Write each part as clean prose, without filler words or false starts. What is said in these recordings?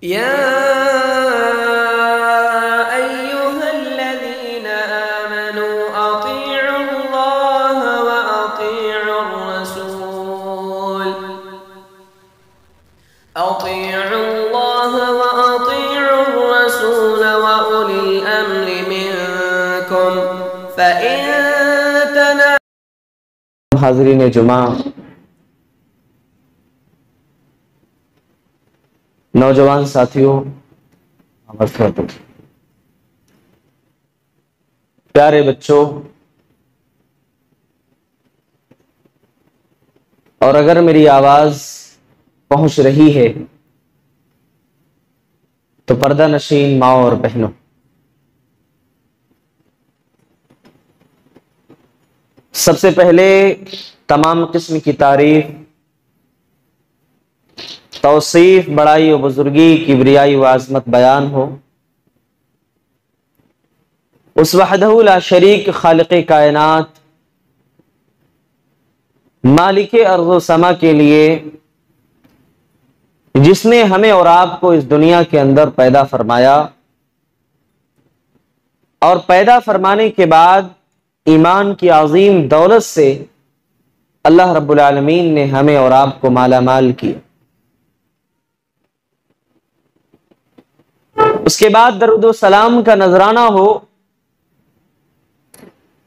یا ایھا الذین آمنوا اطیعوا اللہ واطیعوا الرسول وأولی الامر منکم فإن تنازعتم. حاضرین جمعہ، نوجوان ساتھیوں، پیارے بچوں، اور اگر میری آواز پہنچ رہی ہے تو پردہ نشین ماں اور بہنوں، سب سے پہلے تمام قسم کی تعریف، توصیف، بڑائی و بزرگی، کبریائی و عظمت بیان ہو اس وحدہ لا شریک خالق کائنات، مالک ارض و سما کے لیے، جس نے ہمیں اور آپ کو اس دنیا کے اندر پیدا فرمایا، اور پیدا فرمانے کے بعد ایمان کی عظیم دولت سے اللہ رب العالمین نے ہمیں اور آپ کو مالا مال کیا۔ اس کے بعد درود و سلام کا نذرانہ ہو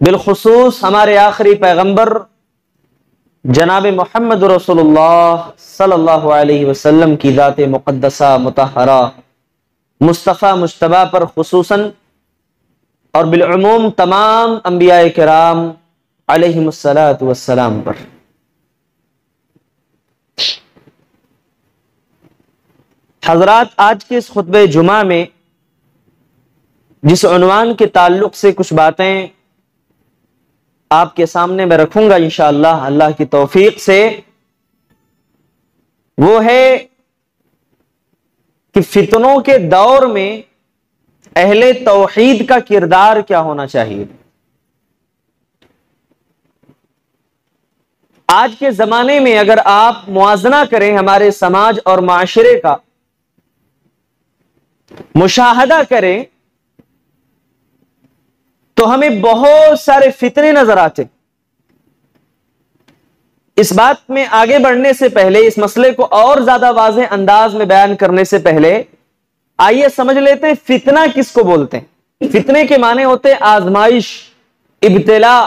بالخصوص ہمارے آخری پیغمبر جناب محمد رسول اللہ صلی اللہ علیہ وسلم کی ذات مقدسہ مطہرہ مصطفیٰ مجتبیٰ پر خصوصاً، اور بالعموم تمام انبیاء کرام علیہم الصلاۃ والسلام پر۔ حضرات، آج کے اس خطبہ جمعہ میں جس عنوان کے تعلق سے کچھ باتیں آپ کے سامنے میں رکھوں گا انشاءاللہ اللہ کی توفیق سے، وہ ہے کہ فتنوں کے دور میں اہل توحید کا کردار کیا ہونا چاہیے۔ آج کے زمانے میں اگر آپ موازنہ کریں ہمارے سماج اور معاشرے کا، مشاہدہ کریں تو ہمیں بہت سارے فتنے نظر آتے۔ اس بات میں آگے بڑھنے سے پہلے، اس مسئلے کو اور زیادہ واضح انداز میں بیان کرنے سے پہلے، آئیے سمجھ لیتے ہیں فتنہ کس کو بولتے ہیں۔ فتنے کے معنی ہوتے ہیں آزمائش، ابتلا،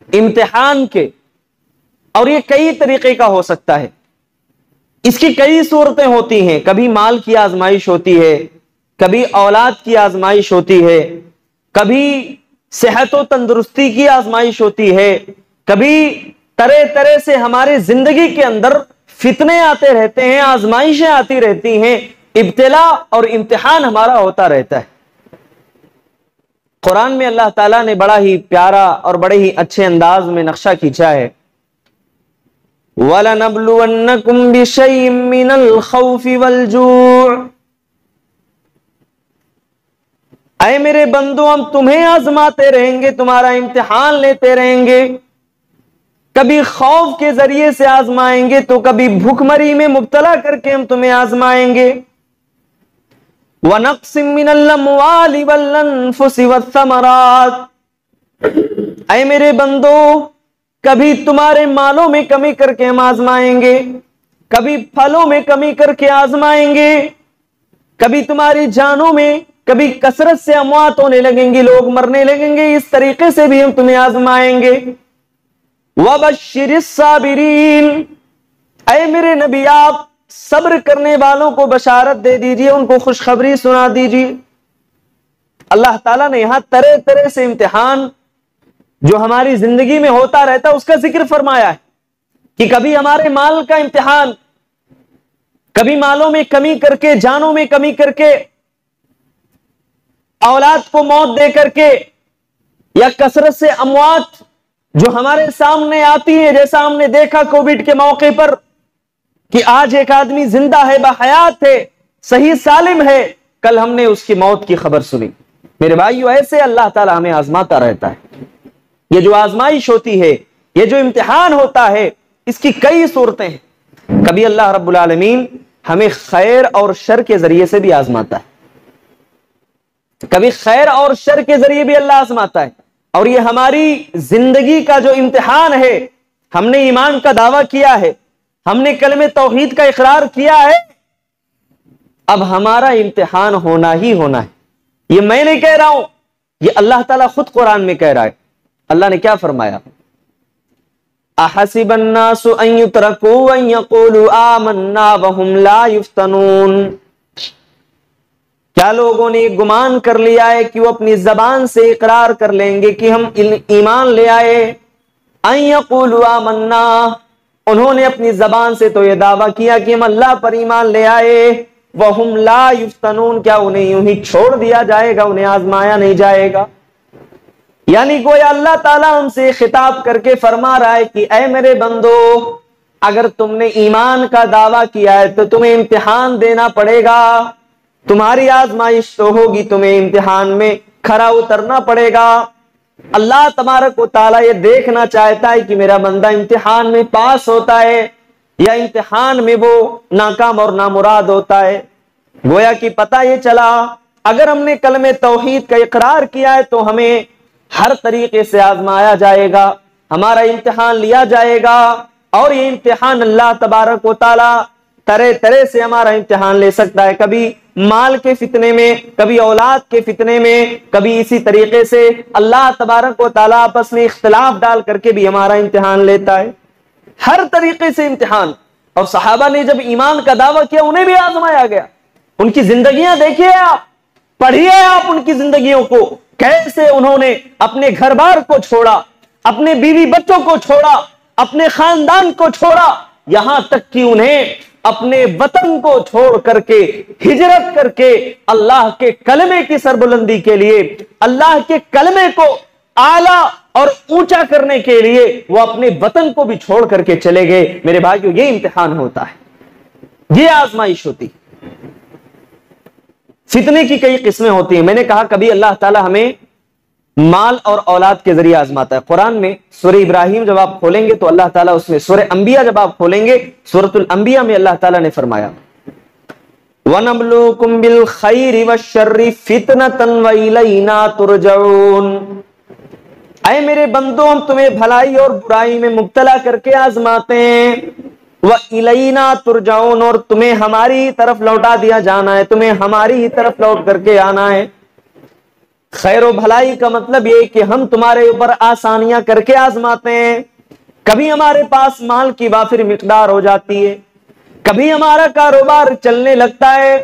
امتحان کے، اور یہ کئی طریقے کا ہو سکتا ہے۔ اس کی کئی صورتیں ہوتی ہیں، کبھی مال کی آزمائش ہوتی ہے، کبھی اولاد کی آزمائش ہوتی ہے، کبھی صحت و تندرستی کی آزمائش ہوتی ہے، کبھی طرح طرح سے ہماری زندگی کے اندر فتنے آتے رہتے ہیں، آزمائشیں آتی رہتی ہیں، ابتلا اور امتحان ہمارا ہوتا رہتا ہے۔ قرآن میں اللہ تعالیٰ نے بڑا ہی پیارا اور بڑے ہی اچھے انداز میں نقشہ کھینچا ہے، وَلَنَبْلُوَنَّكُمْ بِشَيْءٍ مِّنَ الْخَوْفِ وَالْجُوعِ۔ اے میرے بندو، ہم تمہیں آزماتے رہیں گے، تمہارا امتحان لیتے رہیں گے، کبھی خوف کے ذریعے سے آزمائیں گے تو کبھی بھوک مری میں مبتلا کر کے ہم تمہیں آزمائیں گے۔ وَنَقْصٍ مِّنَ الْأَمْوَالِ وَالْأَنفُسِ وَالثَّمَرَاتِ۔ اے میرے بندو، کبھی تمہارے مالوں میں کمی کر کے ہم آزمائیں گے، کبھی پھلوں میں کمی کر کے آزمائیں گے، کبھی تمہاری جانوں میں، کبھی کثرت سے اموات ہونے لگیں گی، لوگ مرنے لگیں گے، اس طریقے سے بھی ہم تمہیں آزمائیں گے۔ وَبَشِّرِ الصَّابِرِينَ۔ اے میرے نبی، آپ صبر کرنے والوں کو بشارت دے دیجئے، ان کو خوشخبری سنا دیجئے۔ اللہ تعالیٰ نے یہاں طرح طرح سے امتحان جو ہماری زندگی میں ہوتا رہتا اس کا ذکر فرمایا ہے، کہ کبھی ہمارے مال کا امتحان، کبھی مالوں میں کمی کر کے، جانوں میں کمی کر کے، اولاد کو موت دے کر کے، یا کثرت سے اموات جو ہمارے سامنے آتی ہے، جیسا ہم نے دیکھا کووڈ کے موقع پر کہ آج ایک آدمی زندہ ہے، بحیات ہے، صحیح سالم ہے، کل ہم نے اس کی موت کی خبر سنی۔ میرے بھائیو، ایسے اللہ تعالی ہمیں آزماتا رہتا ہے۔ یہ جو آزمائش ہوتی ہے، یہ جو امتحان ہوتا ہے، اس کی کئی صورتیں ہیں۔ کبھی اللہ رب العالمین ہمیں خیر اور شر کے ذریعے سے بھی آزماتا ہے، کبھی خیر اور شر کے ذریعے بھی اللہ آزماتا ہے، اور یہ ہماری زندگی کا جو امتحان ہے، ہم نے ایمان کا دعویٰ کیا ہے، ہم نے کلمہ توحید کا اقرار کیا ہے، اب ہمارا امتحان ہونا ہی ہونا ہے۔ یہ میں نہیں کہہ رہا ہوں، یہ اللہ تعالیٰ خود قرآن میں کہہ رہا ہے۔ اللہ نے کیا فرمایا؟ احسب الناس ان يتركوا ان يقولوا آمنا وهم لا يفتنون، کیا لوگوں نے گمان کر لیا ہے کہ وہ اپنی زبان سے اقرار کر لیں گے کہ ہم ایمان لے آئے؟ ان يقولوا آمنا، انہوں نے اپنی زبان سے تو یہ دعویٰ کیا کہ ہم اللہ پر ایمان لے آئے، وَهُمْ لَا يُفْتَنُونَ، کیا انہیں یوں ہی چھوڑ دیا جائے گا، انہیں آزمایا نہیں جائے گا؟ یعنی گویا اللہ تعالیٰ ہم سے خطاب کر کے فرما رہا ہے کہ اے میرے بندو، اگر تم نے ایمان کا دعویٰ کیا ہے تو تمہیں امتحان دینا پڑے گا، تمہاری آزمائش تو ہوگی، تمہیں امتحان میں کھرا اترنا پڑے گا۔ اللہ تبارک و تعالیٰ یہ دیکھنا چاہتا ہے کہ میرا بندہ امتحان میں پاس ہوتا ہے یا امتحان میں وہ ناکام اور نامراد ہوتا ہے۔ گویا کہ پتہ یہ چلا، اگر ہم نے کلمہ توحید کا اقرار کیا ہے تو ہمیں ہر طریقے سے آزمایا جائے گا، ہمارا امتحان لیا جائے گا، اور یہ امتحان اللہ تبارک و تعالیٰ طرح طرح سے ہمارا امتحان لے سکتا ہے، کبھی مال کے فتنے میں، کبھی اولاد کے فتنے میں، کبھی اسی طریقے سے اللہ تبارک و تعالیٰ آپس میں اختلاف ڈال کر کے بھی ہمارا امتحان لیتا ہے، ہر طریقے سے امتحان۔ اور صحابہ نے جب ایمان کا دعویٰ کیا انہیں بھی آزمایا گیا، ان کی زندگیاں دیکھیے آپ، پڑھیے آپ ان کی زندگیوں کو، کیسے انہوں نے اپنے گھر بار کو چھوڑا، اپنے بیوی بچوں کو چھوڑا، اپنے خاندان کو چھوڑا، یہاں تک کہ انہیں اپنے وطن کو چھوڑ کر کے، ہجرت کر کے، اللہ کے کلمے کی سربلندی کے لیے، اللہ کے کلمے کو اعلیٰ اور اونچا کرنے کے لیے وہ اپنے وطن کو بھی چھوڑ کر کے چلے گئے۔ میرے بھائیو، یہ امتحان ہوتا ہے، یہ آزمائش ہوتی۔ فتنے کی کئی قسمیں ہوتی ہیں، میں نے کہا کبھی اللہ تعالی ہمیں مال اور اولاد کے ذریعے آزماتا ہے۔ قرآن میں سورہ ابراہیم جب آپ کھولیں گے تو اللہ تعالیٰ اس میں، سورہ انبیاء جب آپ کھولیں گے سورۃ الانبیاء میں اللہ تعالیٰ نے فرمایا وَنَبْلُوكُمْ بِالْخَيْرِ وَالشَّرِّ فِتْنَةً وَإِلَيْنَا تُرْجَعُونَ، اے میرے بندوں، ہم تمہیں بھلائی اور برائی میں مبتلا کر کے آزماتے ہیں، وَإِلَيْنَا تُرْجَعُونَ، اور تمہیں ہماری طرف لوٹا دیا جانا ہے، تمہیں ہماری ہی طرف لوٹ کر کے آنا ہے۔ خیر و بھلائی کا مطلب یہ کہ ہم تمہارے اوپر آسانیاں کر کے آزماتے ہیں، کبھی ہمارے پاس مال کی وافر مقدار ہو جاتی ہے، کبھی ہمارا کاروبار چلنے لگتا ہے،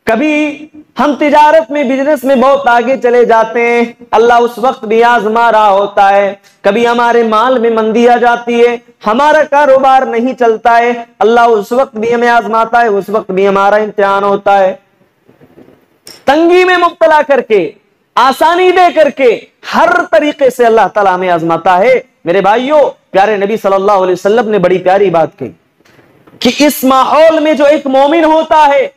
کبھی ہم تجارت میں، بزنس میں بہت آگے چلے جاتے ہیں، اللہ اس وقت بھی آزما رہا ہوتا ہے، کبھی ہمارے مال میں مندی آ جاتی ہے، ہمارا کاروبار نہیں چلتا ہے، اللہ اس وقت بھی ہمیں آزماتا ہے، اس وقت بھی ہمارا امتحان ہوتا ہے۔ تنگی میں مبتلا کر کے، آسانی دے کر کے، ہر طریقے سے اللہ تعالیٰ ہمیں آزماتا ہے۔ میرے بھائیوں، پیارے نبی صلی اللہ علیہ وسلم نے بڑی پیاری بات کہی کہ اس ماحول میں جو ایک مومن ہوتا ہے،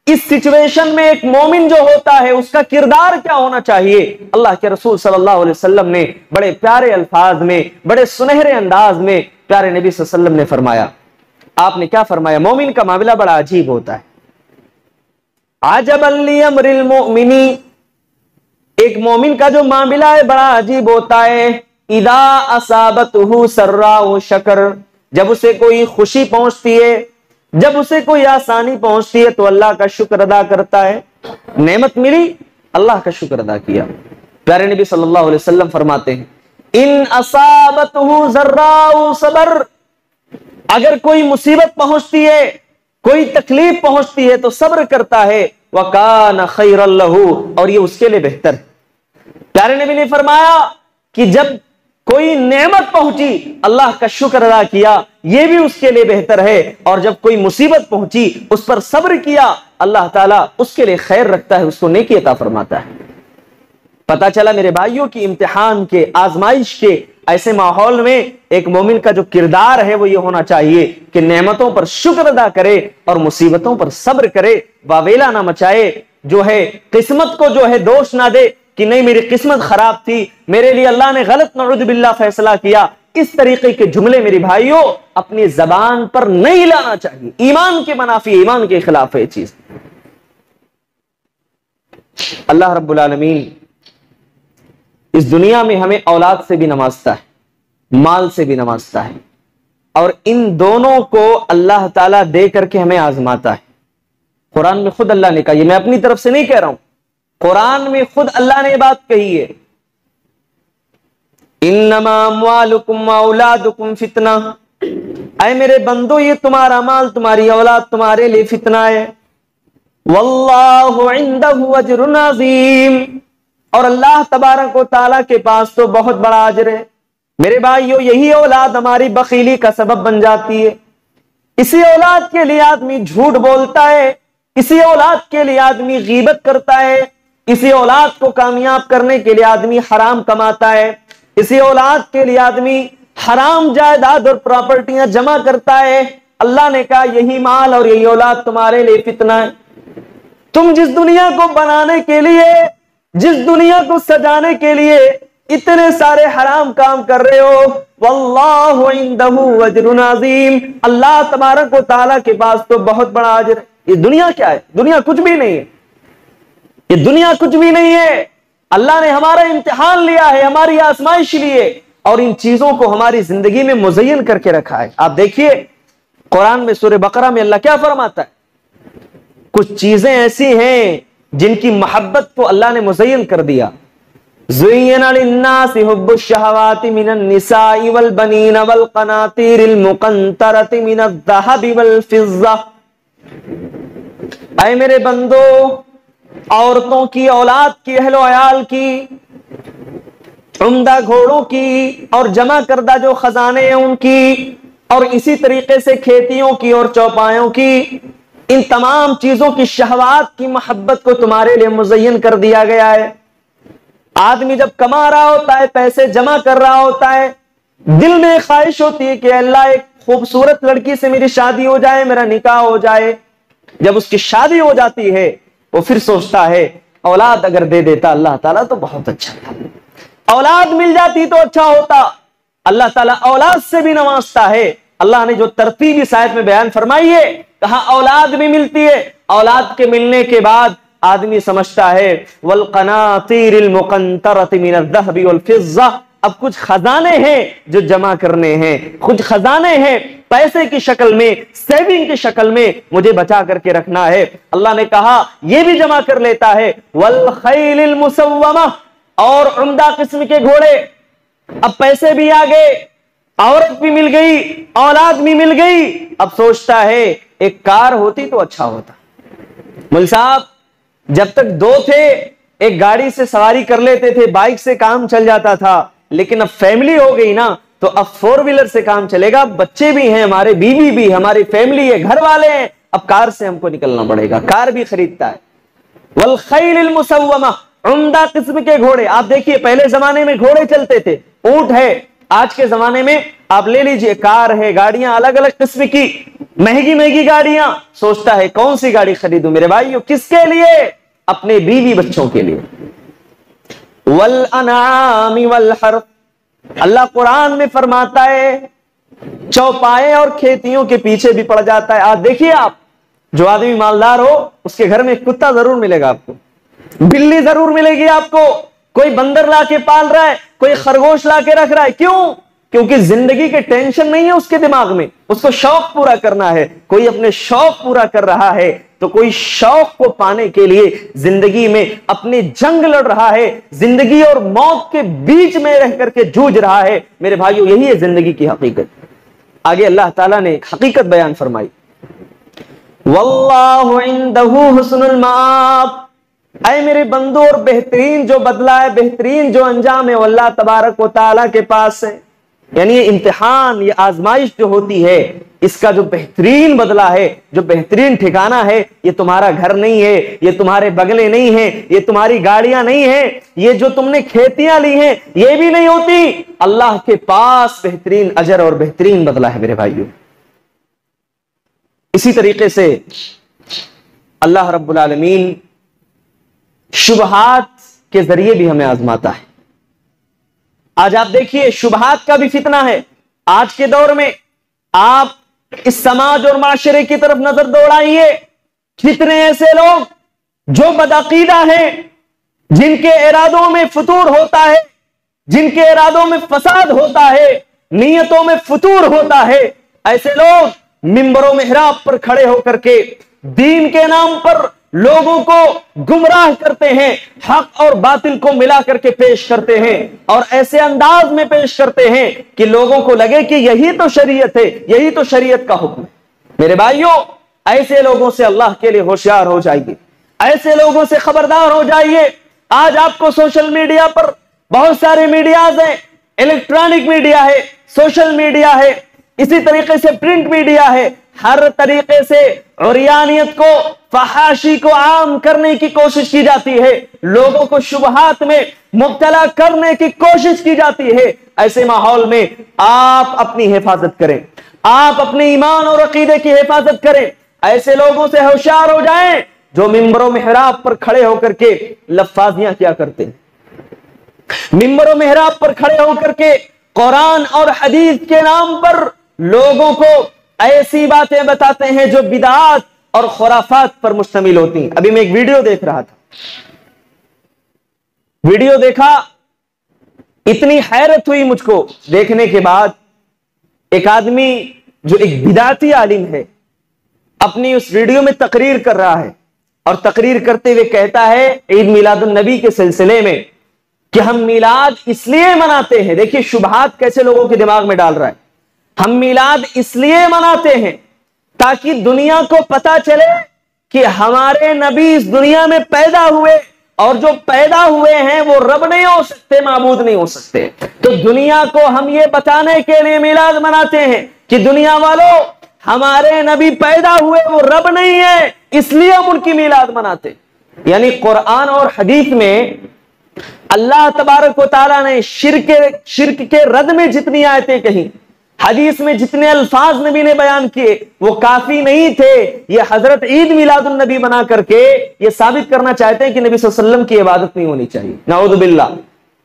اس سچویشن میں ایک مومن جو ہوتا ہے، اس کا کردار کیا ہونا چاہیے؟ اللہ کے رسول صلی اللہ علیہ وسلم نے بڑے پیارے الفاظ میں، بڑے سنہرے انداز میں پیارے نبی صلی اللہ علیہ وسلم نے فرمایا۔ آپ نے کیا فرمایا؟ مومن کا معاملہ بڑا عجیب ہوتا ہے۔ عجبا لامر المؤمن، ایک مومن کا جو معاملہ ہے بڑا عجیب ہوتا ہے۔ اذا اصابته سراء شکر، جب اسے کوئی خوشی پہنچتی ہے، جب اسے کوئی آسانی پہنچتی ہے تو اللہ کا شکر ادا کرتا ہے۔ نعمت ملی، اللہ کا شکر ادا کیا۔ پیارے نبی صلی اللہ علیہ وسلم فرماتے ہیں ان اصابته ضراء صبر، اگر کوئی مصیبت پہنچتی ہے، کوئی تکلیف پہنچتی ہے تو صبر کرتا ہے، وَكَانَ خَيْرًا لَهُ، اور یہ اس کے لیے بہتر ہے۔ پیارے نبی نے فرمایا کہ جب کوئی نعمت پہنچی اللہ کا شکر ادا کیا، یہ بھی اس کے لیے بہتر ہے، اور جب کوئی مصیبت پہنچی اس پر صبر کیا، اللہ تعالیٰ اس کے لیے خیر رکھتا ہے، اس کو نیکی عطا فرماتا ہے۔ پتا چلا میرے بھائیوں کی امتحان کے، آزمائش کے ایسے ماحول میں ایک مومن کا جو کردار ہے وہ یہ ہونا چاہیے کہ نعمتوں پر شکر ادا کرے اور مصیبتوں پر صبر کرے، واویلا نہ مچائے، جو ہے قسمت کو جو ہے دوش نہ دے کہ نہیں میری قسمت خراب تھی، میرے لیے اللہ نے غلط نعوذ باللہ فیصلہ کیا، اس طریقے کے جملے میری بھائیوں اپنی زبان پر نہیں لانا چاہیے. ایمان کے منافی، ایمان کے خلاف ہے یہ چیز. اللہ رب العالمین اس دنیا میں ہمیں اولاد سے بھی نوازتا ہے، مال سے بھی نوازتا ہے، اور ان دونوں کو اللہ تعالیٰ دے کر کے ہمیں آزماتا ہے. قرآن میں خود اللہ نے کہا، یہ میں اپنی طرف سے نہیں کہہ رہا ہوں، قرآن میں خود اللہ نے بات کہی ہے، انما اموالکم واولادکم فتنہ. اے میرے بندو یہ تمہارا مال، تمہاری اولاد تمہارے لیے فتنہ ہے. واللہ عندہ اجر عظیم، اور اللہ تبارک و تعالیٰ کے پاس تو بہت بڑا اجر ہے. میرے بھائیو یہی اولاد ہماری بخیلی کا سبب بن جاتی ہے. اسی اولاد کے لیے آدمی جھوٹ بولتا ہے، اسی اولاد کے لیے آدمی غیبت کرتا ہے، اسی اولاد کو کامیاب کرنے کے لیے آدمی حرام کماتا ہے، اسی اولاد کے لیے آدمی حرام جائیداد اور پراپرٹیاں جمع کرتا ہے. اللہ نے کہا یہی مال اور یہی اولاد تمہارے لیے فتنہ ہے. تم جس دنیا کو بنانے کے لیے، جس دنیا کو سجانے کے لیے اتنے سارے حرام کام کر رہے ہو، واللہ عندہ اجر عظیم، اللہ تبارک و تعالیٰ کے پاس تو بہت بڑا اجر ہے. یہ دنیا کیا ہے؟ دنیا کچھ بھی نہیں ہے. یہ دنیا کچھ بھی نہیں ہے. اللہ نے ہمارا امتحان لیا ہے، ہماری آزمائش لیے، اور ان چیزوں کو ہماری زندگی میں مزین کر کے رکھا ہے. آپ دیکھیے قرآن میں سورہ بقرہ میں اللہ کیا فرماتا ہے؟ کچھ چیزیں ایسی ہیں جن کی محبت کو اللہ نے مزین کر دیا. زُيِّنَ لِلنَّاسِ حُبُّ الشَّهَوَاتِ مِنَ النِّسَاءِ وَالْبَنِينَ وَالْقَنَاطِيرِ الْمُقَنطَرَةِ مِنَ الذَّهَبِ وَالْفِضَّةِ. اے میرے بندو عورتوں کی، اولاد کی، اہل و عیال کی، عمدہ گھوڑوں کی، اور جمع کردہ جو خزانے ہیں ان کی، اور اسی طریقے سے کھیتیوں کی اور چوپایوں کی، ان تمام چیزوں کی شہوات کی محبت کو تمہارے لیے مزین کر دیا گیا ہے. آدمی جب کما رہا ہوتا ہے، پیسے جمع کر رہا ہوتا ہے، دل میں خواہش ہوتی ہے کہ اللہ ایک خوبصورت لڑکی سے میری شادی ہو جائے، میرا نکاح ہو جائے. جب اس کی شادی ہو جاتی ہے وہ پھر سوچتا ہے اولاد اگر دے دیتا اللہ تعالیٰ تو بہت اچھا تھا، اولاد مل جاتی تو اچھا ہوتا. اللہ تعالیٰ اولاد سے بھی نوازتا ہے. اللہ نے جو ترتیب اس آیت میں بیان فرمائی ہے، کہاں اولاد بھی ملتی ہے، اولاد کے ملنے کے بعد آدمی سمجھتا ہے والقناطیر المقنطرۃ من الذهب والفضہ، اب کچھ خزانے ہیں جو جمع کرنے ہیں، کچھ خزانے ہیں پیسے کی شکل میں، سیونگ کی شکل میں مجھے بچا کر کے رکھنا ہے. اللہ نے کہا یہ بھی جمع کر لیتا ہے. والخیل المسومہ، اور عمدہ قسم کے گھوڑے. اب پیسے بھی آ گئے، عورت بھی مل گئی، اولاد بھی مل گئی. اب سوچتا ہے ایک کار ہوتی تو اچھا ہوتا. مول صاحب جب تک دو تھے ایک گاڑی سے سواری کر لیتے تھے، بائک سے کام چل جاتا تھا، لیکن اب فیملی ہو گئی نا تو اب 4 ویلر سے کام چلے گا. بچے بھی ہیں ہمارے، بیوی بھی، ہماری فیملی ہے، گھر والے ہیں، اب کار سے ہم کو نکلنا پڑے گا. کار بھی خریدتا ہے. والخیل المسومہ، عمدہ قسم کے گھوڑے. آپ دیکھیے پہلے زمانے میں گھوڑے چلتے تھے، اونٹ ہے. آج کے زمانے میں آپ لے لیجئے کار ہے، گاڑیاں الگ الگ قسم کی، مہنگی مہنگی گاڑیاں. سوچتا ہے کون سی گاڑی خریدوں میرے بھائیو؟ کس کے لیے؟ اپنے بیوی بچوں کے لیے. والانعام والحرث، اللہ قرآن میں فرماتا ہے چوپائے اور کھیتیوں کے پیچھے بھی پڑ جاتا ہے. آج دیکھیے آپ جو آدمی مالدار ہو اس کے گھر میں ایک کتا ضرور ملے گا آپ کو، بلی ضرور ملے گی آپ کو، کوئی بندر لا کے پال رہا ہے، کوئی خرگوش لا کے رکھ رہا ہے. کیوں؟ کیونکہ زندگی کے ٹینشن نہیں ہے اس کے دماغ میں، اس کو شوق پورا کرنا ہے. کوئی اپنے شوق پورا کر رہا ہے تو کوئی شوق کو پانے کے لیے زندگی میں اپنی جنگ لڑ رہا ہے، زندگی اور موت کے بیچ میں رہ کر کے جوجھ رہا ہے. میرے بھائیو یہی ہے زندگی کی حقیقت. آگے اللہ تعالیٰ نے ایک حقیقت بیان فرمائی، واللہ عندہ حسن المآب. اے میرے بندو اور بہترین جو بدلہ ہے، بہترین جو انجام ہے وہ اللہ تبارک و تعالیٰ کے پاس ہے. یعنی یہ امتحان، یہ آزمائش جو ہوتی ہے اس کا جو بہترین بدلہ ہے، جو بہترین ٹھکانہ ہے، یہ تمہارا گھر نہیں ہے، یہ تمہارے بنگلے نہیں ہیں، یہ تمہاری گاڑیاں نہیں ہیں، یہ جو تم نے کھیتیاں لی ہیں یہ بھی نہیں ہوتی. اللہ کے پاس بہترین اجر اور بہترین بدلہ ہے میرے بھائیوں. اسی طریقے سے اللہ رب العالمین شبہات کے ذریعے بھی ہمیں آزماتا ہے. آج آپ دیکھیے شبہات کا بھی فتنہ ہے. آج کے دور میں آپ اس سماج اور معاشرے کی طرف نظر دوڑائیے، کتنے ایسے لوگ جو بدعقیدہ ہیں، جن کے ارادوں میں فتور ہوتا ہے، جن کے ارادوں میں فساد ہوتا ہے، نیتوں میں فتور ہوتا ہے. ایسے لوگ منبر و محراب پر کھڑے ہو کر کے دین کے نام پر لوگوں کو گمراہ کرتے ہیں، حق اور باطل کو ملا کر کے پیش کرتے ہیں اور ایسے انداز میں پیش کرتے ہیں کہ لوگوں کو لگے کہ یہی تو شریعت ہے، یہی تو شریعت کا حکم ہے. میرے بھائیوں، ایسے لوگوں سے اللہ کے لیے ہوشیار ہو جائیے، ایسے لوگوں سے خبردار ہو جائیے. آج آپ کو سوشل میڈیا پر بہت سارے میڈیاز ہیں، الیکٹرانک میڈیا ہے، سوشل میڈیا ہے، اسی طریقے سے پرنٹ میڈیا ہے. ہر طریقے سے عریانیت کو، فحاشی کو عام کرنے کی کوشش کی جاتی ہے، لوگوں کو شبہات میں مبتلا کرنے کی کوشش کی جاتی ہے. ایسے ماحول میں آپ اپنی حفاظت کریں، آپ اپنے ایمان اور عقیدے کی حفاظت کریں. ایسے لوگوں سے ہوشیار ہو جائیں جو منبر و محراب پر کھڑے ہو کر کے لفاظیاں کیا کرتے ہیں، منبر و محراب پر کھڑے ہو کر کے قرآن اور حدیث کے نام پر لوگوں کو ایسی باتیں بتاتے ہیں جو بدعات اور خرافات پر مشتمل ہوتی ہیں. ابھی میں ایک ویڈیو دیکھ رہا تھا، ویڈیو دیکھا، اتنی حیرت ہوئی مجھ کو دیکھنے کے بعد. ایک آدمی جو ایک بدعتی عالم ہے اپنی اس ویڈیو میں تقریر کر رہا ہے اور تقریر کرتے ہوئے کہتا ہے عید میلاد النبی کے سلسلے میں کہ ہم میلاد اس لیے مناتے ہیں. دیکھیے شبہات کیسے لوگوں کے دماغ میں ڈال رہا ہے. ہم میلاد اس لیے مناتے ہیں تاکہ دنیا کو پتا چلے کہ ہمارے نبی اس دنیا میں پیدا ہوئے اور جو پیدا ہوئے ہیں وہ رب نہیں ہو سکتے، معبود نہیں ہو سکتے. تو دنیا کو ہم یہ بتانے کے لیے میلاد مناتے ہیں کہ دنیا والوں، ہمارے نبی پیدا ہوئے، وہ رب نہیں ہے، اس لیے ہم ان کی میلاد مناتے ہیں. یعنی قرآن اور حدیث میں اللہ تبارک و تعالیٰ نے شرک کے رد میں جتنی آیتیں کہیں، حدیث میں جتنے الفاظ نبی نے بیان کیے، وہ کافی نہیں تھے. یہ حضرت عید میلاد النبی بنا کر کے یہ ثابت کرنا چاہتے ہیں کہ نبی صلی اللہ علیہ وسلم کی عبادت نہیں ہونی چاہیے. نعوذ باللہ.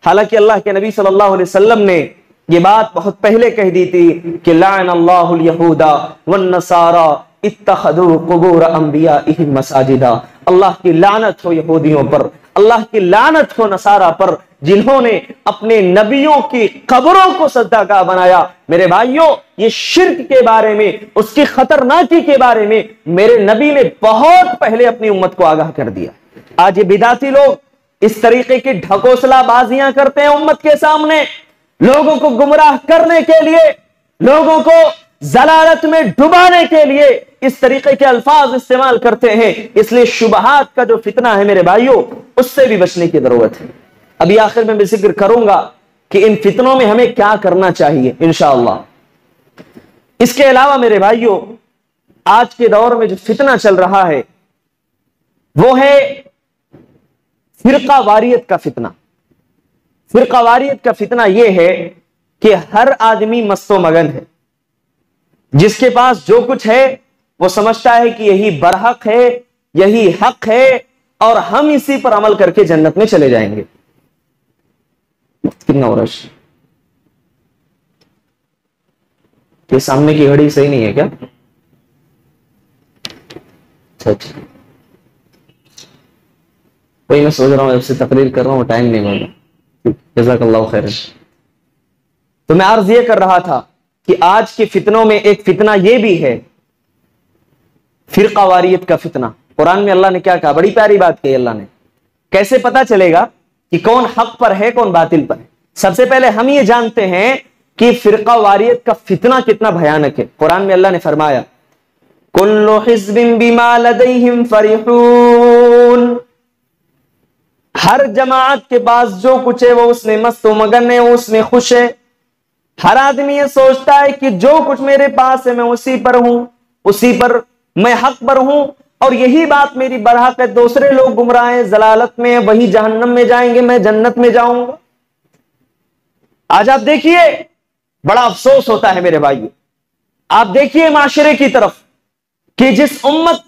حالانکہ اللہ کے نبی صلی اللہ علیہ وسلم نے یہ بات بہت پہلے کہہ دی تھی کہ لعن اللہ الیہود والنصارى اتخذوا قبور انبیائہم مساجدا. اللہ کی لعنت ہو یہودیوں پر، اللہ کی لعنت ہو نصارہ پر، جنہوں نے اپنے نبیوں کی قبروں کو سجدہ گاہ بنایا. میرے بھائیوں، یہ شرک کے بارے میں، اس کی خطرناکی کے بارے میں میرے نبی نے بہت پہلے اپنی امت کو آگاہ کر دیا. آج یہ بدعتی لوگ اس طریقے کی ڈھکوسلا بازیاں کرتے ہیں امت کے سامنے، لوگوں کو گمراہ کرنے کے لیے، لوگوں کو ضلالت میں ڈبانے کے لیے اس طریقے کے الفاظ استعمال کرتے ہیں. اس لیے شبہات کا جو فتنہ ہے میرے بھائیوں، اس سے بھی بچنے کی ضرورت ہے. ابھی آخر میں ذکر کروں گا کہ ان فتنوں میں ہمیں کیا کرنا چاہیے انشاءاللہ. اس کے علاوہ میرے بھائیوں، آج کے دور میں جو فتنہ چل رہا ہے وہ ہے فرقہ واریت کا فتنہ. فرقہ واریت کا فتنہ یہ ہے کہ ہر آدمی مست و مگن ہے، جس کے پاس جو کچھ ہے وہ سمجھتا ہے کہ یہی برحق ہے، یہی حق ہے اور ہم اسی پر عمل کر کے جنت میں چلے جائیں گے. کتنا ورش یہ سامنے کی گھڑی صحیح نہیں ہے کیا؟ اچھا وہی میں سوچ رہا ہوں، جب سے تقریر کر رہا ہوں ٹائم نہیں مل رہا. جزاک اللہ خیر. تو میں عرض یہ کر رہا تھا کہ آج کے فتنوں میں ایک فتنہ یہ بھی ہے، فرقہ واریت کا فتنہ. قرآن میں اللہ نے کیا کہا؟ بڑی پیاری بات کہی اللہ نے. کیسے پتا چلے گا کہ کون حق پر ہے، کون باطل پر ہے؟ سب سے پہلے ہم یہ جانتے ہیں کہ فرقہ واریت کا فتنہ کتنا بھیانک ہے. قرآن میں اللہ نے فرمایا کل حزب بما لدیہم فرحون. ہر جماعت کے پاس جو کچھ ہے وہ اس میں مست و مگن ہے، وہ اس میں خوش ہے. ہر آدمی یہ سوچتا ہے کہ جو کچھ میرے پاس ہے میں اسی پر ہوں، اسی پر میں حق پر ہوں اور یہی بات میری برحق ہے. دوسرے لوگ گمراہ ہیں، ضلالت میں، وہی جہنم میں جائیں گے، میں جنت میں جاؤں گا. آج آپ دیکھیے بڑا افسوس ہوتا ہے میرے بھائیو، آپ دیکھیے معاشرے کی طرف کہ جس امت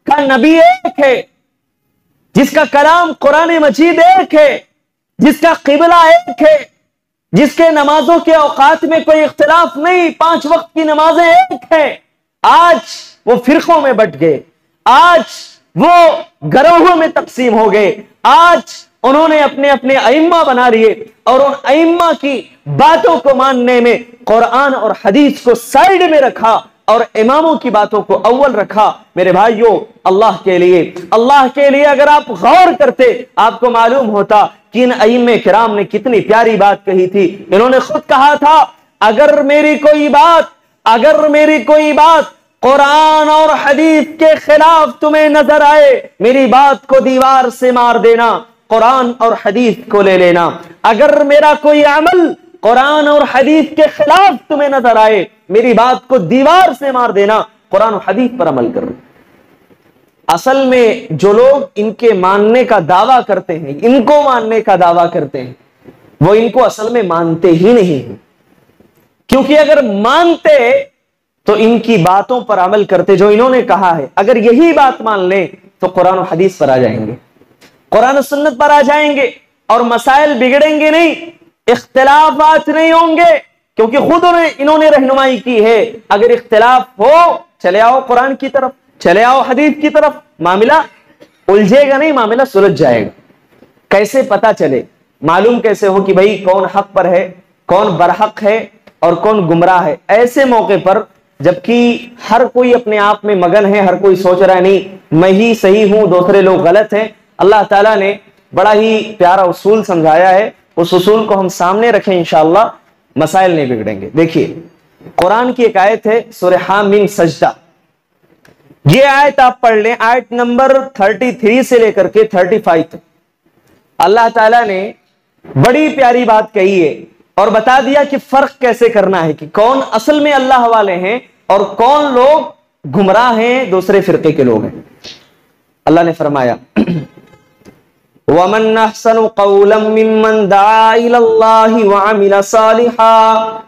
کا نبی ایک ہے، جس کا کلام قرآن مجید ایک ہے، جس کا قبلہ ایک ہے، جس کے نمازوں کے اوقات میں کوئی اختلاف نہیں، 5 وقت کی نمازیں ایک ہیں، آج وہ فرقوں میں بٹ گئے، آج وہ گروہوں میں تقسیم ہو گئے، آج انہوں نے اپنے اپنے ائمہ بنا لیے اور ان ائمہ کی باتوں کو ماننے میں قرآن اور حدیث کو سائیڈ میں رکھا اور اماموں کی باتوں کو اول رکھا۔ میرے بھائیوں، اللہ کے لیے اگر آپ غور کرتے آپ کو معلوم ہوتا کہ ان ائمہ کرام نے کتنی پیاری بات کہی تھی۔ انہوں نے خود کہا تھا، اگر میری کوئی بات قرآن اور حدیث کے خلاف تمہیں نظر آئے، میری بات کو دیوار سے مار دینا، قرآن اور حدیث کو لے لینا۔ اگر میرا کوئی عمل قرآن اور حدیث کے خلاف تمہیں نظر آئے، میری بات کو دیوار سے مار دینا، قرآن اور حدیث پر عمل کرو۔ اصل میں جو لوگ ان کے ماننے کا دعویٰ کرتے ہیں، ان کو ماننے کا دعویٰ کرتے ہیں، وہ ان کو اصل میں مانتے ہی نہیں ہیں، کیونکہ اگر مانتے تو ان کی باتوں پر عمل کرتے جو انہوں نے کہا ہے۔ اگر یہی بات مان لیں تو قرآن و حدیث پر آ جائیں گے، قرآن و سنت پر آ جائیں گے اور مسائل بگڑیں گے نہیں، اختلافات نہیں ہوں گے، کیونکہ خود انہوں نے رہنمائی کی ہے۔ اگر اختلاف ہو، چلے آؤ قرآن کی طرف، چلے آؤ حدیث کی طرف، معاملہ الجھے گا نہیں، معاملہ سلجھ جائے گا۔ کیسے پتا چلے، معلوم کیسے ہو کہ بھئی کون حق پر ہے، کون برحق ہے اور کون گمراہ ہے؟ ایسے موقع پر جبکہ ہر کوئی اپنے آپ میں مگن ہے، ہر کوئی سوچ رہا ہے نہیں میں ہی صحیح ہوں، دوسرے لوگ غلط ہیں، اللہ تعالیٰ نے بڑا ہی پیارا اصول سمجھایا ہے، اس اصول کو ہم سامنے رکھیں، انشاءاللہ مسائل نہیں بگڑیں گے۔ دیکھیے قرآن کی ایک آیت ہے سورہ حامیم سجدہ، یہ آیت آپ پڑھ لیں، آیت نمبر 33 سے لے کر کے 35 تک اللہ تعالیٰ نے بڑی پیاری بات کہی ہے اور بتا دیا کہ فرق کیسے کرنا ہے، کہ کون اصل میں اللہ والے ہیں اور کون لوگ گمراہ ہیں، دوسرے فرقے کے لوگ ہیں۔ اللہ نے فرمایا وَمَنْ أَحْسَنُ قَوْلًا مِّمَّنْ دَعَا إِلَى اللَّهِ وَعَمِلَ صَالِحًا،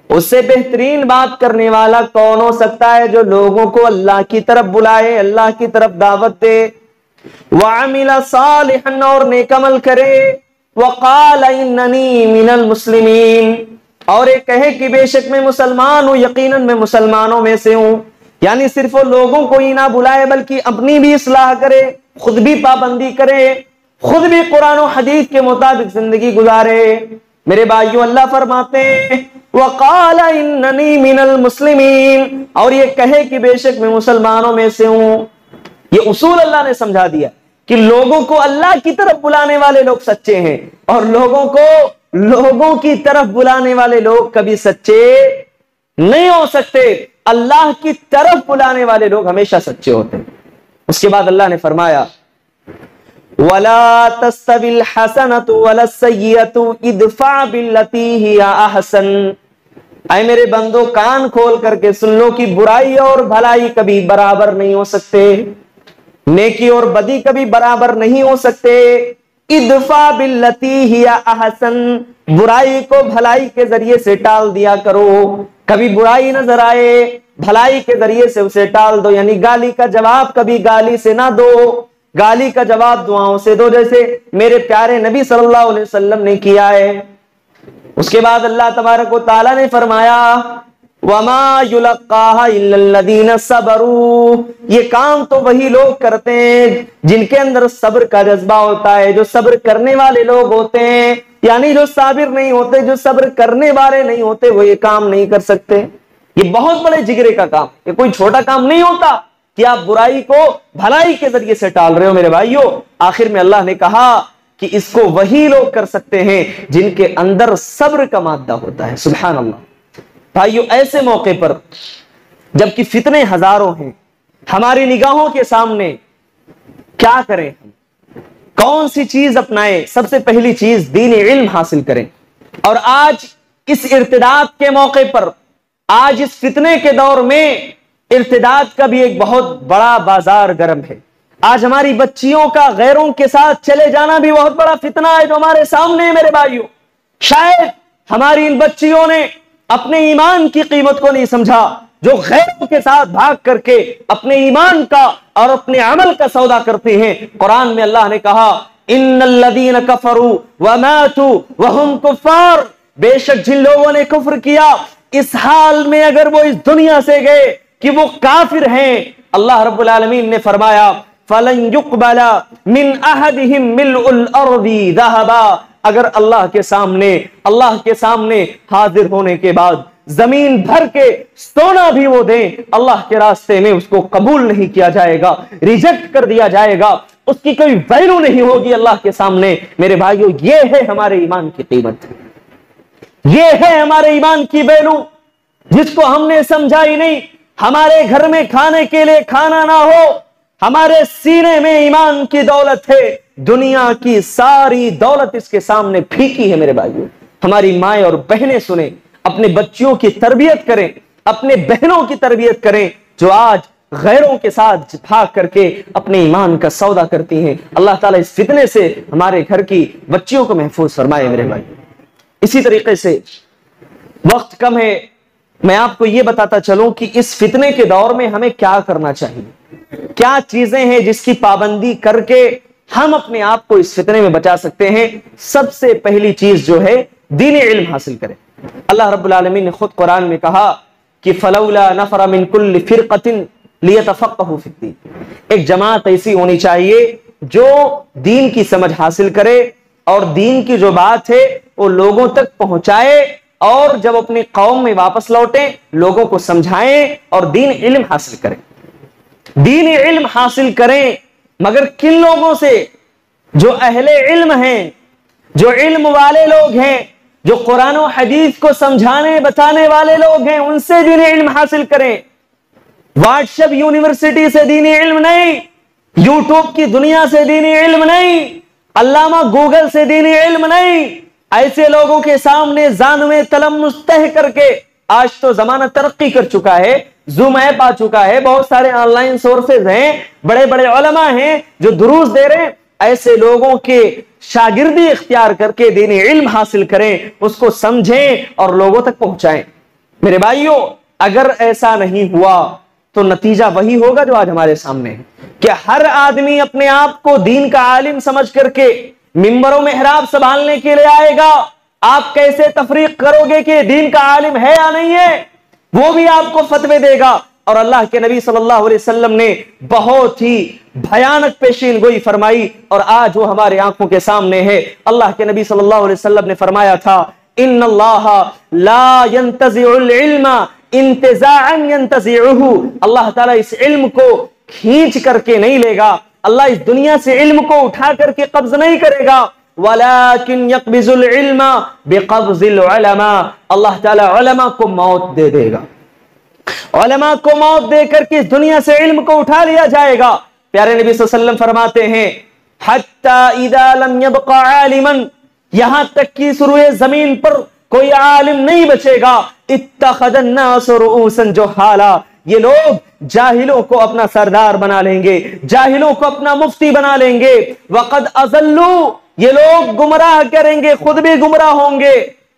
اس سے بہترین بات کرنے والا کون ہو سکتا ہے جو لوگوں کو اللہ کی طرف بلائے، اللہ کی طرف دعوت دے، وَعَمِلَ صَالِحًا اور نیک عمل کرے، وَقَالَ إِنَّنِي مِنَ الْمُسْلِمِينَ اور ایک کہے کہ بے شک میں مسلمان ہوں، یقیناً میں مسلمانوں میں سے ہوں۔ یعنی صرف وہ لوگوں کو ہی نہ بلائے بلکہ اپنی بھی اصلاح کرے، خود بھی پابندی کرے، خود بھی قرآن و حدیث کے مطابق زندگی گزارے۔ میرے بھائیوں، اللہ فرماتے ہیں وَقَالَ إِنَّنِي مِنَ الْمُسْلِمِينَ اور یہ کہے کہ بے شک میں مسلمانوں میں سے ہوں۔ یہ اصول اللہ نے سمجھا دیا کہ لوگوں کو اللہ کی طرف بلانے والے لوگ سچے ہیں اور لوگوں کو لوگوں کی طرف بلانے والے لوگ کبھی سچے نہیں ہو سکتے، اللہ کی طرف بلانے والے لوگ ہمیشہ سچے ہوتے ہیں۔ اس کے بعد اللہ نے فرمایا وَلَا تَسْتَوِي الْحَسَنَةُ وَلَا السَّيِّئَةُ ادْفَعْ بِالَّتِي هِيَ أَحْسَنُ اے میرے بندو کان کھول کر کے سن لو کہ برائی اور بھلائی کبھی برابر نہیں ہو سکتے، نیکی اور بدی کبھی برابر نہیں ہو سکتے۔ ادفع باللتی ہی احسن برائی کو بھلائی کے ذریعے سے ٹال دیا کرو، کبھی برائی نظر آئے بھلائی کے ذریعے سے اسے ٹال دو، یعنی گالی کا جواب کبھی گالی سے نہ دو، گالی کا جواب دعاؤں سے دو، جیسے میرے پیارے نبی صلی اللہ علیہ وسلم نے کیا ہے۔ اس کے بعد اللہ تبارک و تعالی نے فرمایا وَمَا يُلَقَّاهَا إِلَّا الَّذِينَ صَبَرُوا یہ کام تو وہی لوگ کرتے ہیں جن کے اندر صبر کا جذبہ ہوتا ہے، جو صبر کرنے والے لوگ ہوتے ہیں، یعنی جو صابر نہیں ہوتے، جو صبر کرنے والے نہیں ہوتے وہ یہ کام نہیں کر سکتے۔ یہ بہت بڑے جگرے کا کام، یہ کوئی چھوٹا کام نہیں ہوتا کہ آپ برائی کو بھلائی کے ذریعے سے ٹال رہے ہو۔ میرے بھائیوں، آخر میں اللہ نے کہا کہ اس کو وہی لوگ کر سکتے ہیں جن کے اندر صبر کا مادہ ہوتا ہے۔ سبحان اللہ۔ بھائیو، ایسے موقع پر جبکہ فتنے ہزاروں ہیں ہماری نگاہوں کے سامنے، کیا کریں ہم؟ کون سی چیز اپنائیں؟ سب سے پہلی چیز دین علم حاصل کریں۔ اور آج اس ارتداد کے موقع پر، آج اس فتنے کے دور میں ارتداد کا بھی ایک بہت بڑا بازار گرم ہے۔ آج ہماری بچیوں کا غیروں کے ساتھ چلے جانا بھی بہت بڑا فتنہ ہے جو ہمارے سامنے ہے۔ میرے بھائیوں، شاید ہماری ان بچیوں نے اپنے ایمان کی قیمت کو نہیں سمجھا، جو غیروں کے ساتھ بھاگ کر کے اپنے ایمان کا اور اپنے عمل کا سودا کرتے ہیں۔ قرآن میں اللہ نے کہا ان الذین کفروا وماتوا وهم کفار، بے شک جن لوگوں نے کفر کیا اس حال میں اگر وہ اس دنیا سے گئے کہ وہ کافر ہیں، اللہ رب العالمین نے فرمایا فَلَن يُقْبَلَ مِنْ أَحَدِهِمْ مِلْءُ الْأَرْضِ ذَهَبًا، اگر اللہ کے سامنے حاضر ہونے کے بعد زمین بھر کے سونا بھی وہ دیں، اللہ کے راستے میں اس کو قبول نہیں کیا جائے گا، ریجیکٹ کر دیا جائے گا، اس کی کوئی ویلو نہیں ہوگی اللہ کے سامنے۔ میرے بھائیو، یہ ہے ہمارے ایمان کی قیمت، یہ ہے ہمارے ایمان کی ویلو جس کو ہم نے سمجھا ہی نہیں۔ ہمارے گھر میں کھانے کے لیے کھانا نہ ہو، ہمارے سینے میں ایمان کی دولت ہے، دنیا کی ساری دولت اس کے سامنے پھیکی ہے۔ میرے بھائیو، ہماری مائیں اور بہنیں سنیں، اپنے بچیوں کی تربیت کریں، اپنے بہنوں کی تربیت کریں جو آج غیروں کے ساتھ بھاگ کر کے اپنے ایمان کا سودا کرتی ہیں۔ اللہ تعالیٰ اس فتنے سے ہمارے گھر کی بچیوں کو محفوظ فرمائے۔ میرے بھائی، اسی طریقے سے وقت کم ہے، میں آپ کو یہ بتاتا چلوں کہ اس فتنے کے دور میں ہمیں کیا کرنا چاہیے، کیا چیزیں ہیں جس کی پابندی کر کے ہم اپنے آپ کو اس فتنے میں بچا سکتے ہیں۔ سب سے پہلی چیز جو ہے دین علم حاصل کریں۔ اللہ رب العالمین نے خود قرآن میں کہا کہ فَلَوْلَا نَفَرَ مِن كُلِّ فِرْقَةٍ لِيَتَفَقَّهُوا فِي الدِّينِ، ایک جماعت ایسی ہونی چاہیے جو دین کی سمجھ حاصل کرے اور دین کی جو بات ہے وہ لوگوں تک پہنچائے، اور جب اپنی قوم میں واپس لوٹیں لوگوں کو سمجھائیں اور دین علم حاصل کریں۔ دین علم حاصل کریں، مگر کن لوگوں سے؟ جو اہل علم ہیں، جو علم والے لوگ ہیں، جو قرآن و حدیث کو سمجھانے بتانے والے لوگ ہیں، ان سے دین علم حاصل کریں۔ واٹس ایپ یونیورسٹی سے دینی علم نہیں، یوٹیوب کی دنیا سے دینی علم نہیں، علامہ گوگل سے دینی علم نہیں۔ ایسے لوگوں کے سامنے زانوے تلمس تہ کر کے، آج تو زمانہ ترقی کر چکا ہے، زوم ایپ آ چکا ہے، بہت سارے آن لائن سورسز ہیں، بڑے بڑے علماء ہیں جو دروس دے رہے ہیں، ایسے لوگوں کے شاگردی اختیار کر کے دینی علم حاصل کریں، اس کو سمجھیں اور لوگوں تک پہنچائیں۔ میرے بھائیوں، اگر ایسا نہیں ہوا تو نتیجہ وہی ہوگا جو آج ہمارے سامنے ہے کہ ہر آدمی اپنے آپ کو دین کا عالم سمجھ کر کے ممبر و محراب سنبھالنے کے لیے آئے گا۔ آپ کیسے تفریق کرو گے کہ دین کا عالم ہے یا نہیں ہے؟ وہ بھی آپ کو فتوے دے گا۔ اور اللہ کے نبی صلی اللہ علیہ وسلم نے بہت ہی بھیانک پیشین گوئی فرمائی، اور آج وہ ہمارے آنکھوں کے سامنے ہے۔ اللہ کے نبی صلی اللہ علیہ وسلم نے فرمایا تھا ان اللہ لا ينتزع العلم انتزاعا ينتزعه، اللہ تعالیٰ اس علم کو کھینچ کر کے نہیں لے گا، اللہ اس دنیا سے علم کو اٹھا کر کے قبض نہیں کرے گا، وَلَكِنْ يَقْبِضُ الْعِلْمَ بِقَبْضِ الْعُلَمَاءِ، اللہ تعالیٰ علماء کو موت دے دے گا، علماء کو موت دے کر کے اس دنیا سے علم کو اٹھا لیا جائے گا۔ پیارے نبی صلی اللہ علیہ وسلم فرماتے ہیں حَتَّى إِذَا لَمْ يَبْقَ عَالِمًا، یہاں تک کہ سروئے زمین پر کوئی عالم نہیں بچے گا، اتخذ الناس رؤوسا جہالا، یہ لوگ جاہلوں کو اپنا سردار بنا لیں گے، جاہلوں کو اپنا مفتی بنا لیں گے، وقد اضلوا، یہ لوگ گمراہ کریں گے، خود بھی گمراہ ہوں گے،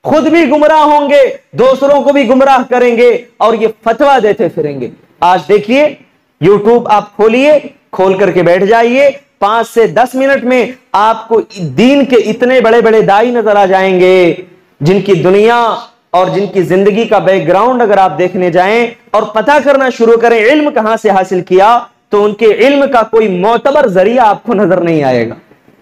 خود بھی گمراہ ہوں گے، دوسروں کو بھی گمراہ کریں گے، اور یہ فتویٰ دیتے پھریں گے۔ آج دیکھیے یوٹیوب آپ کھولیے، کھول کر کے بیٹھ جائیے، 5 سے 10 منٹ میں آپ کو دین کے اتنے بڑے بڑے دائی نظر آ جائیں گے جن کی دنیا اور جن کی زندگی کا بیک گراؤنڈ اگر آپ دیکھنے جائیں اور پتہ کرنا شروع کریں علم کہاں سے حاصل کیا، تو ان کے علم کا کوئی معتبر ذریعہ آپ کو نظر نہیں آئے گا،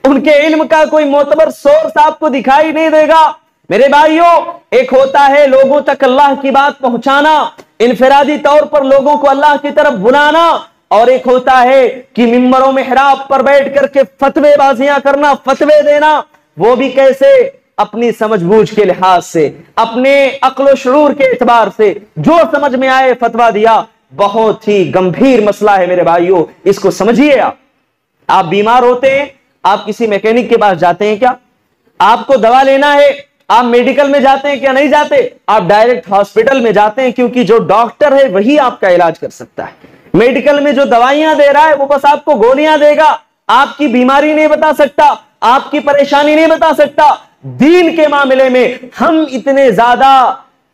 ان کے علم کا کوئی معتبر سورس آپ کو دکھائی نہیں دے گا۔ میرے بھائیوں، ایک ہوتا ہے لوگوں تک اللہ کی بات پہنچانا، انفرادی طور پر لوگوں کو اللہ کی طرف بلانا، اور ایک ہوتا ہے کہ ممبر و محراب پر بیٹھ کر کے فتوے بازیاں کرنا، فتوے دینا، وہ بھی کیسے؟ اپنی سمجھ بوجھ کے لحاظ سے، اپنے عقل و شعور کے اعتبار سے جو سمجھ میں آئے فتویٰ دیا۔ بہت ہی گمبھیر مسئلہ ہے میرے بھائیوں، اس کو سمجھیے۔ آپ بیمار ہوتے ہیں، آپ کسی میکینک کے پاس جاتے ہیں کیا؟ آپ کو دوا لینا ہے، آپ میڈیکل میں جاتے ہیں کیا؟ نہیں جاتے، آپ ڈائریکٹ ہاسپٹل میں جاتے ہیں، کیونکہ جو ڈاکٹر ہے وہی آپ کا علاج کر سکتا ہے۔ میڈیکل میں جو دوائیاں دے رہا ہے وہ بس آپ کو گولیاں دے گا، آپ کی بیماری نہیں بتا سکتا، آپ کی پریشانی نہیں بتا سکتا۔ دین کے معاملے میں ہم اتنے زیادہ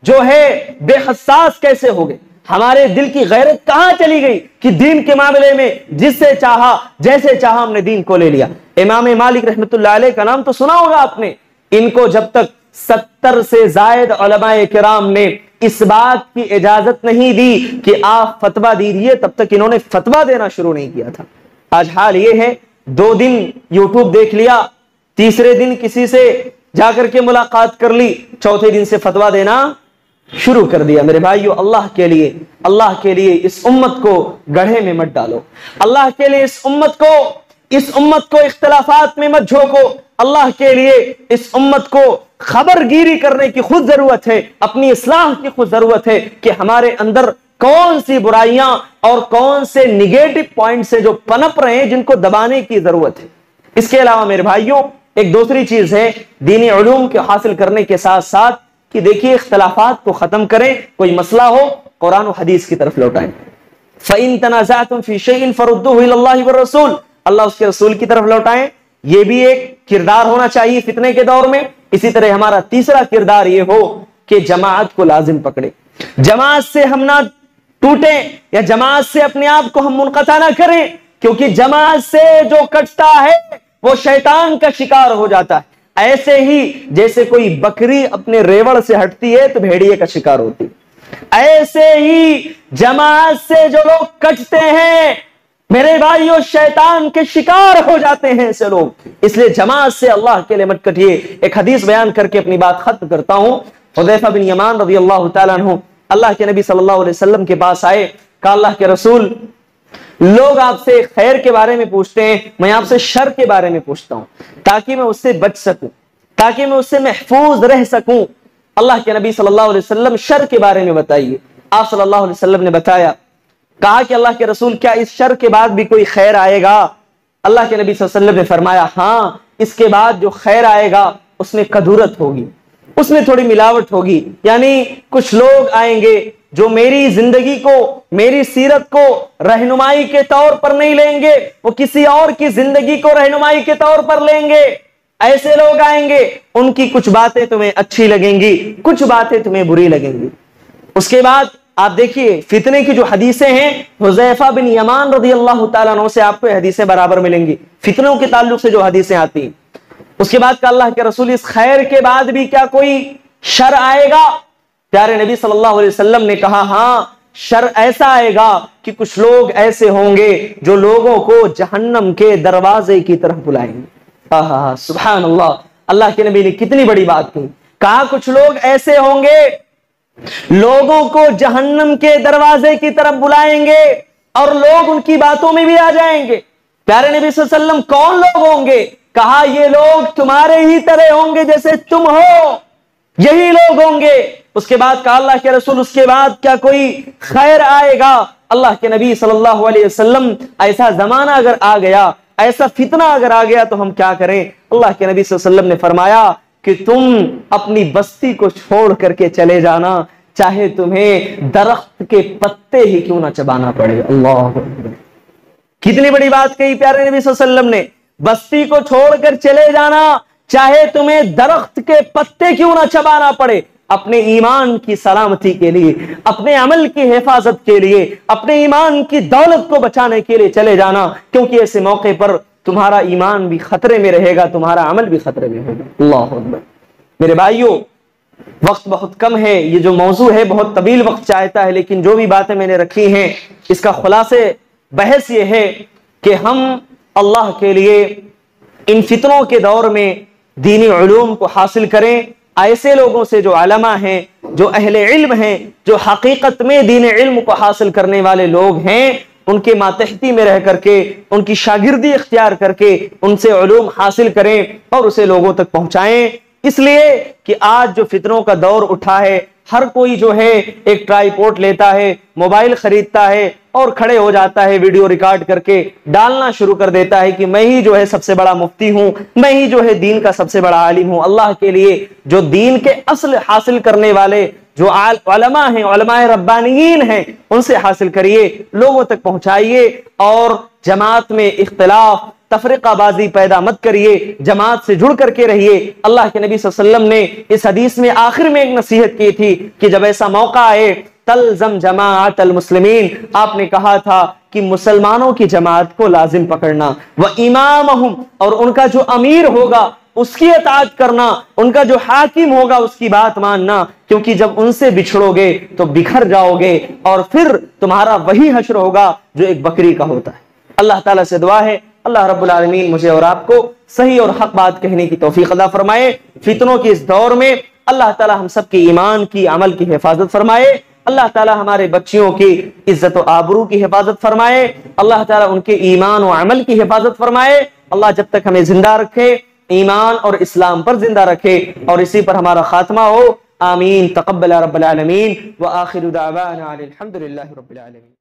جو ہے بے حساس کیسے ہو گئے؟ ہمارے دل کی غیرت کہاں چلی گئی کہ دین کے معاملے میں جس سے چاہا جیسے چاہا ہم نے دین کو لے لیا۔ امام مالک رحمت اللہ علیہ کا نام تو سنا ہوگا آپ نے، ان کو جب تک 70 سے زائد علماء کرام نے اس بات کی اجازت نہیں دی کہ آپ فتویٰ دیجیے، تب تک انہوں نے فتویٰ دینا شروع نہیں کیا تھا۔ آج حال یہ ہے 2 دن یوٹیوب دیکھ لیا، تیسرے دن کسی سے جا کر کے ملاقات کر لی، چوتھے دن سے فتویٰ دینا شروع کر دیا۔ میرے بھائیو، اللہ کے لیے اس امت کو گڑھے میں مت ڈالو، اللہ کے لیے اس امت کو اختلافات میں مت جھوکو، اللہ کے لیے اس امت کو خبر گیری کرنے کی خود ضرورت ہے، اپنی اصلاح کی خود ضرورت ہے کہ ہمارے اندر کون سی برائیاں اور کون سے نگیٹو پوائنٹ سے جو پنپ رہے ہیں جن کو دبانے کی ضرورت ہے۔ اس کے علاوہ میرے بھائیوں ایک دوسری چیز ہے دینی علوم کے حاصل کرنے کے ساتھ ساتھ کہ دیکھیے اختلافات کو ختم کریں، کوئی مسئلہ ہو قرآن و حدیث کی طرف لوٹائیں۔ فَإِن تَنَازَعْتُمْ فِي شَيْءٍ فَرُدُّوهُ إِلَى اللَّهِ وَالرَّسُولِ، اللہ اس کے رسول کی طرف لوٹائیں۔ یہ بھی ایک کردار ہونا چاہیے فتنے کے دور میں۔ اسی طرح ہمارا تیسرا کردار یہ ہو کہ جماعت کو لازم پکڑے، جماعت سے ہم نہ ٹوٹیں یا جماعت سے اپنے آپ کو ہم منقطع نہ کریں، کیونکہ جماعت سے جو کٹتا ہے وہ شیطان کا شکار ہو جاتا ہے، ایسے ہی جیسے کوئی بکری اپنے ریوڑ سے ہٹتی ہے تو بھیڑیے کا شکار ہوتی ہے، ایسے ہی جماعت سے جو لوگ کٹتے ہیں میرے بھائیوں شیطان کے شکار ہو جاتے ہیں ایسے لوگ۔ اس لیے جماعت سے اللہ کے لیے مت کٹیے۔ ایک حدیث بیان کر کے اپنی بات ختم کرتا ہوں۔ حذیفہ بن یمان رضی اللہ تعالیٰ عنہ اللہ کے نبی صلی اللہ علیہ وسلم کے پاس آئے، کہا اللہ کے رسول لوگ آپ سے خیر کے بارے میں پوچھتے ہیں، میں آپ سے شر کے بارے میں پوچھتا ہوں تاکہ میں اس سے بچ سکوں، تاکہ میں اس سے محفوظ رہ سکوں۔ اللہ کے نبی صلی اللہ علیہ وسلم شر کے بارے میں بتائیے۔ آپ صلی اللہ علیہ وسلم نے بتایا، کہا کہ اللہ کے رسول کیا اس شر کے بعد بھی کوئی خیر آئے گا؟ اللہ کے نبی صلی اللہ علیہ وسلم نے فرمایا ہاں، اس کے بعد جو خیر آئے گا اس میں کدورت ہوگی، اس میں تھوڑی ملاوٹ ہوگی، یعنی کچھ لوگ آئیں گے جو میری زندگی کو میری سیرت کو رہنمائی کے طور پر نہیں لیں گے، وہ کسی اور کی زندگی کو رہنمائی کے طور پر لیں گے۔ ایسے لوگ آئیں گے، ان کی کچھ باتیں تمہیں اچھی لگیں گی، کچھ باتیں تمہیں بری لگیں گی۔ اس کے بعد آپ دیکھیے فتنے کی جو حدیثیں ہیں، حذیفہ بن یمان رضی اللہ تعالیٰ عنہ سے آپ کو حدیثیں برابر ملیں گی، فتنوں کے تعلق سے جو حدیثیں آتی ہیں۔ اس کے بعد کہ اللہ کے رسول اس خیر کے بعد بھی کیا کوئی شر آئے گا؟ پیارے نبی صلی اللہ علیہ وسلم نے کہا ہاں، شر ایسا آئے گا کہ کچھ لوگ ایسے ہوں گے جو لوگوں کو جہنم کے دروازے کی طرف بلائیں گے۔ سبحان اللہ، اللہ کے نبی نے کتنی بڑی بات کی، کہا کچھ لوگ ایسے ہوں گے لوگوں کو جہنم کے دروازے کی طرف بلائیں گے اور لوگ ان کی باتوں میں بھی آ جائیں گے۔ پیارے نبی صلی اللہ علیہ وسلم کون لوگ ہوں گے؟ کہا یہ لوگ تمہارے ہی طرح ہوں گے جیسے تم ہو، یہی لوگ ہوں گے۔ اس کے بعد کہا اللہ کے رسول اس کے بعد کیا کوئی خیر آئے گا؟ اللہ کے نبی صلی اللہ علیہ وسلم ایسا زمانہ اگر آ گیا، ایسا فتنہ اگر آ گیا تو ہم کیا کریں؟ اللہ کے نبی صلی اللہ علیہ وسلم نے فرمایا کہ تم اپنی بستی کو چھوڑ کر کے چلے جانا، چاہے تمہیں درخت کے پتے ہی کیوں نہ چبانا پڑے۔ اللہ اکبر، کتنی بڑی بات کہی پیارے نبی صلی اللہ علیہ وسلم نے، بستی کو چھوڑ کر چلے جانا چاہے تمہیں درخت کے پتے کیوں نہ چبانا پڑے، اپنے ایمان کی سلامتی کے لیے، اپنے عمل کی حفاظت کے لیے، اپنے ایمان کی دولت کو بچانے کے لیے چلے جانا، کیونکہ ایسے موقع پر تمہارا ایمان بھی خطرے میں رہے گا، تمہارا عمل بھی خطرے میں ہوگا۔ اللہ اکبر۔ میرے بھائیوں وقت بہت کم ہے، یہ جو موضوع ہے بہت طویل وقت چاہتا ہے، لیکن جو بھی باتیں میں نے رکھی ہیں اس کا خلاصے بحث یہ ہے کہ ہم اللہ کے لیے ان فتنوں کے دور میں دینی علوم کو حاصل کریں، ایسے لوگوں سے جو علماء ہیں، جو اہل علم ہیں، جو حقیقت میں دین علم کو حاصل کرنے والے لوگ ہیں، ان کے ماتحتی میں رہ کر کے، ان کی شاگردی اختیار کر کے ان سے علوم حاصل کریں اور اسے لوگوں تک پہنچائیں۔ اس لیے کہ آج جو فتنوں کا دور اٹھا ہے، ہر کوئی جو ہے ایک ٹرائی پوڈ لیتا ہے، موبائل خریدتا ہے اور کھڑے ہو جاتا ہے، ویڈیو ریکارڈ کر کے ڈالنا شروع کر دیتا ہے کہ میں ہی جو ہے سب سے بڑا مفتی ہوں، میں ہی جو ہے دین کا سب سے بڑا عالم ہوں۔ اللہ کے لیے جو دین کے اصل حاصل کرنے والے جو علماء ہیں، علماء ربانیین ہیں، ان سے حاصل کریے، لوگوں تک پہنچائیے، اور جماعت میں اختلاف تفرقہ بازی پیدا مت کریے، جماعت سے جڑ کر کے رہیے۔ اللہ کے نبی صلی اللہ علیہ وسلم نے اس حدیث میں آخر میں ایک نصیحت کی تھی کہ جب ایسا موقع آئے تلزم جماعت المسلمین، آپ نے کہا تھا کہ مسلمانوں کی جماعت کو لازم پکڑنا، وامامہم، اور ان کا جو امیر ہوگا اس کی اطاعت کرنا، ان کا جو حاکم ہوگا اس کی بات ماننا، کیونکہ جب ان سے بچھڑو گے تو بکھر جاؤ گے اور پھر تمہارا وہی حشر ہوگا جو ایک بکری کا ہوتا ہے۔ اللہ تعالیٰ سے دعا ہے اللہ رب العالمین مجھے اور آپ کو صحیح اور حق بات کہنے کی توفیق عطا فرمائے۔ فتنوں کے اس دور میں اللہ تعالیٰ ہم سب کی ایمان کی، عمل کی حفاظت فرمائے۔ اللہ تعالیٰ ہمارے بچیوں کی عزت و آبرو کی حفاظت فرمائے۔ اللہ تعالیٰ ان کے ایمان و عمل کی حفاظت فرمائے۔ اللہ جب تک ہمیں زندہ رکھے، ایمان اور اسلام پر زندہ رکھے اور اسی پر ہمارا خاتمہ ہو۔ آمین۔ تقبل رب العالمین وآخر دعوانا الحمد للہ رب العالمین۔